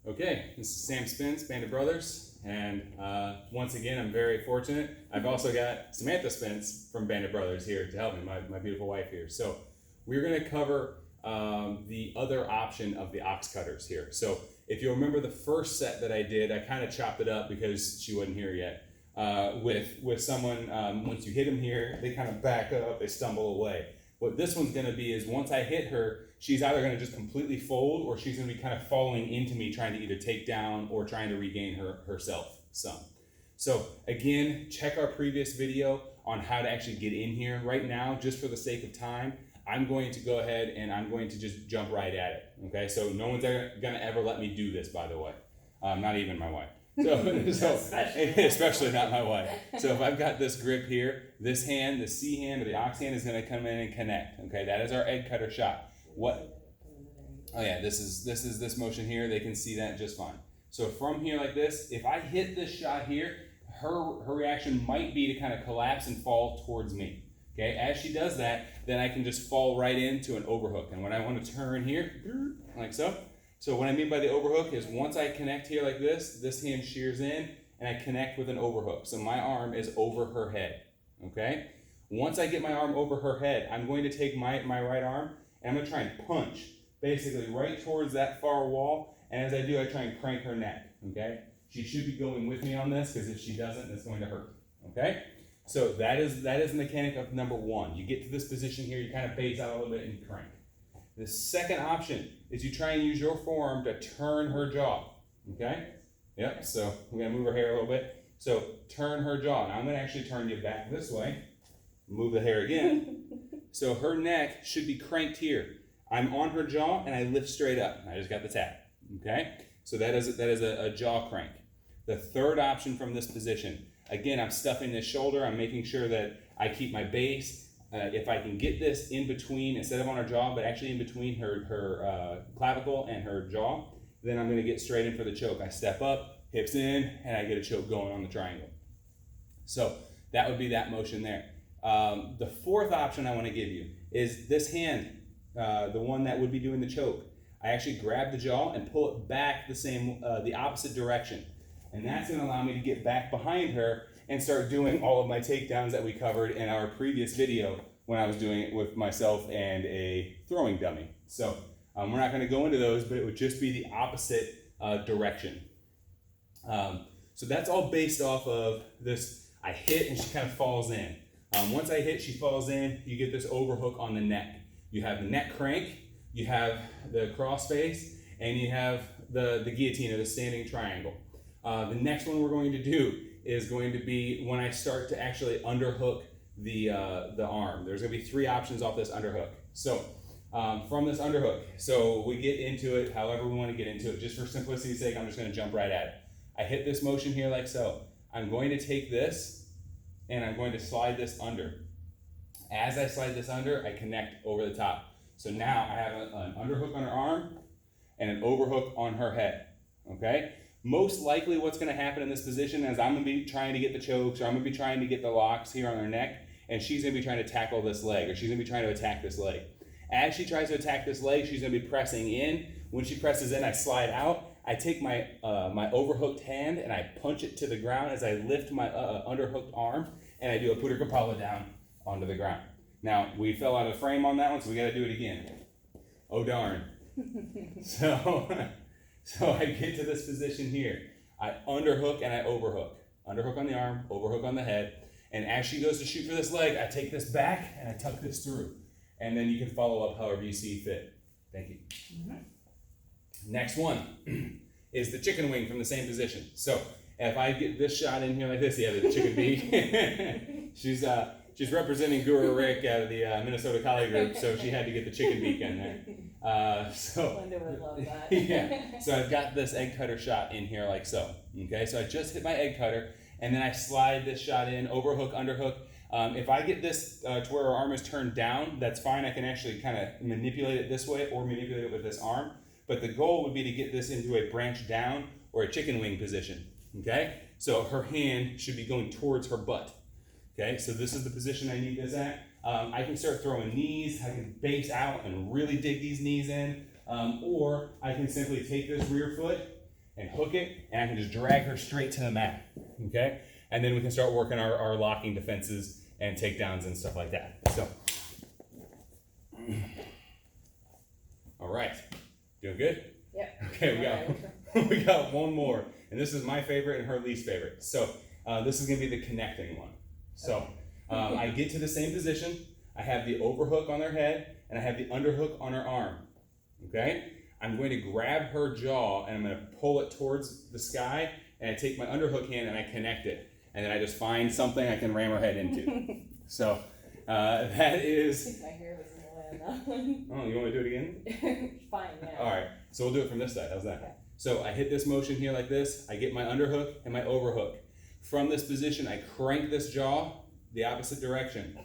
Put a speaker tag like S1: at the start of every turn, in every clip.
S1: Okay, this is Sam Spence, Bandit Brothers, and once again, I'm very fortunate. I've also got Samantha Spence from Bandit Brothers here to help me, my beautiful wife here. So we're going to cover the other option of the ox cutters here. So if you remember the first set that I did, I kind of chopped it up because she wasn't here yet. With someone, once you hit them here, they kind of back up, they stumble away. What this one's going to be is once I hit her, she's either going to just completely fold or she's going to be kind of falling into me, trying to either take down or trying to regain herself some. So again, check our previous video on how to actually get in here. Right now, just for the sake of time, I'm going to go ahead and I'm going to just jump right at it. Okay, so no one's going to ever let me do this, by the way. Not even my wife. So especially not my wife. So if I've got this grip here, this hand, the C hand or the ox hand is going to come in and connect. Okay, that is our egg cutter shot. What? Oh yeah, this is this motion here. They can see that just fine. So from here like this, if I hit this shot here, her reaction might be to kind of collapse and fall towards me. Okay, as she does that, then I can just fall right into an overhook. And when I want to turn here, like so. So what I mean by the overhook is once I connect here like this hand shears in and I connect with an overhook. So my arm is over her head, okay? Once I get my arm over her head, I'm going to take my right arm and I'm going to try and punch basically right towards that far wall. And as I do, I try and crank her neck, okay? She should be going with me on this because if she doesn't, it's going to hurt, okay? So that is the mechanic of number one. You get to this position here, you kind of base out a little bit and crank. The second option is you try and use your forearm to turn her jaw, okay? Yep, so we're gonna move her hair a little bit. So turn her jaw. Now I'm gonna actually turn you back this way. Move the hair again. So her neck should be cranked here. I'm on her jaw and I lift straight up. I just got the tap, okay? So that is a jaw crank. The third option from this position, again, I'm stuffing this shoulder. I'm making sure that I keep my base. If I can get this in between, instead of on her jaw, but actually in between her clavicle and her jaw, then I'm going to get straight in for the choke. I step up, hips in, and I get a choke going on the triangle. So that would be that motion there. The fourth option I want to give you is this hand, the one that would be doing the choke. I actually grab the jaw and pull it back the opposite direction. And that's going to allow me to get back behind her and start doing all of my takedowns that we covered in our previous video when I was doing it with myself and a throwing dummy. So we're not going to go into those, but it would just be the opposite direction. So that's all based off of this. I hit and she kind of falls in. Once I hit, she falls in, you get this overhook on the neck. You have the neck crank, you have the cross face, and you have the guillotine or the standing triangle. The next one we're going to do is going to be when I start to actually underhook the arm. There's going to be three options off this underhook. So from this underhook, so we get into it however we want to get into it. Just for simplicity's sake, I'm just going to jump right at it. I hit this motion here like so. I'm going to take this and I'm going to slide this under. As I slide this under, I connect over the top. So now I have an underhook on her arm and an overhook on her head, okay? Most likely what's going to happen in this position is I'm going to be trying to get the chokes or I'm going to be trying to get the locks here on her neck and she's going to be trying to tackle this leg or she's going to be trying to attack this leg. As she tries to attack this leg, she's going to be pressing in. When she presses in, I slide out. I take my my overhooked hand and I punch it to the ground as I lift my underhooked arm and I do a putter kapala down onto the ground. Now, we fell out of frame on that one, so we got to do it again. Oh, darn. So I get to this position here. I underhook and I overhook. Underhook on the arm, overhook on the head. And as she goes to shoot for this leg, I take this back and I tuck this through. And then you can follow up however you see fit. Thank you. Mm-hmm. Next one is the chicken wing from the same position. So if I get this shot in here like this, yeah, the chicken beak. She's representing Guru Rick out of the Minnesota Collie group, so she had to get the chicken beak in there.
S2: Linda would love that.
S1: Yeah. So I've got this egg cutter shot in here like so. Okay, so I just hit my egg cutter, and then I slide this shot in, overhook, underhook. If I get this to where her arm is turned down, that's fine. I can actually kind of manipulate it this way or manipulate it with this arm. But the goal would be to get this into a branch down or a chicken wing position. Okay, so her hand should be going towards her butt. Okay, so this is the position I need this at. I can start throwing knees. I can base out and really dig these knees in. Or I can simply take this rear foot and hook it, and I can just drag her straight to the mat, okay? And then we can start working our locking defenses and takedowns and stuff like that. So, all right, doing good?
S2: Yep.
S1: Okay, we got one more, and this is my favorite and her least favorite. So this is gonna be the connecting one. So I get to the same position, I have the overhook on her head, and I have the underhook on her arm, okay? I'm going to grab her jaw, and I'm gonna pull it towards the sky, and I take my underhook hand and I connect it. And then I just find something I can ram her head into. So that
S2: I
S1: is.
S2: think my hair was in the way on that one.
S1: Oh, you want me to do it again?
S2: Fine, yeah.
S1: All right, so we'll do it from this side. How's that?
S2: Okay.
S1: So I hit this motion here like this. I get my underhook and my overhook. From this position, I crank this jaw the opposite direction.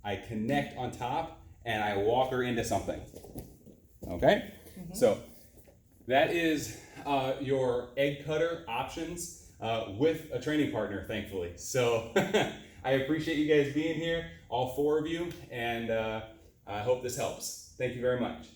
S1: I connect on top and I walk her into something. Okay? Mm-hmm. So that is your egg cutter options. With a training partner, thankfully. So I appreciate you guys being here, all four of you, and I hope this helps. Thank you very much.